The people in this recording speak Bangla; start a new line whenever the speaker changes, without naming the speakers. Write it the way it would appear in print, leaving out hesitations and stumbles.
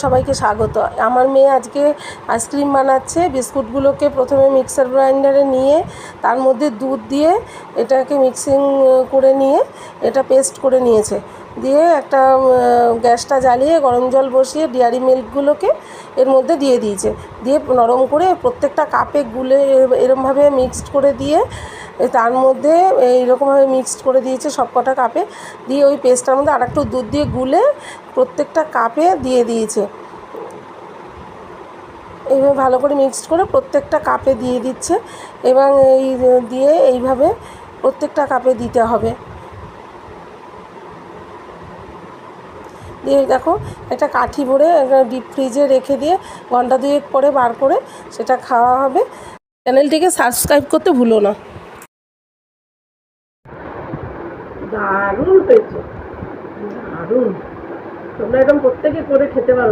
সবাইকে স্বাগত। আমার মেয়ে আজকে আইসক্রিম বানাচ্ছে। বিস্কুটগুলোকে প্রথমে মিক্সার গ্রাইন্ডারে নিয়ে তার মধ্যে দুধ দিয়ে এটাকে মিক্সিং করে নিয়ে এটা পেস্ট করে নিয়েছে। দিয়ে একটা গ্যাসটা জ্বালিয়ে গরম জল বসিয়ে ডেয়ারি মিল্কগুলোকে এর মধ্যে দিয়ে দিয়েছে। দিয়ে নরম করে প্রত্যেকটা কাপে গুলে এরমভাবে মিক্সড করে দিয়ে তার মধ্যে এইরকমভাবে মিক্সড করে দিয়েছে সব কটা কাপে। দিয়ে ওই পেস্টটার মধ্যে আরেকটু দুধ দিয়ে গুলে প্রত্যেকটা কাপে দিয়ে দিয়েছে। এইভাবে ভালো করে মিক্সড করে প্রত্যেকটা কাপে দিয়ে দিচ্ছে এবং এই দিয়ে এইভাবে প্রত্যেকটা কাপে দিতে হবে। দিয়ে দেখো একটা কাঠি ভরে ডিপ ফ্রিজে রেখে দিয়ে ঘন্টা দুয়েক পরে বার করে সেটা খাওয়া হবে। চ্যানেলটিকে সাবস্ক্রাইব করতে ভুলো না। দারুণ হয়েছে, দারুণ। তোমরা একদম প্রত্যেকে করে খেতে পারো।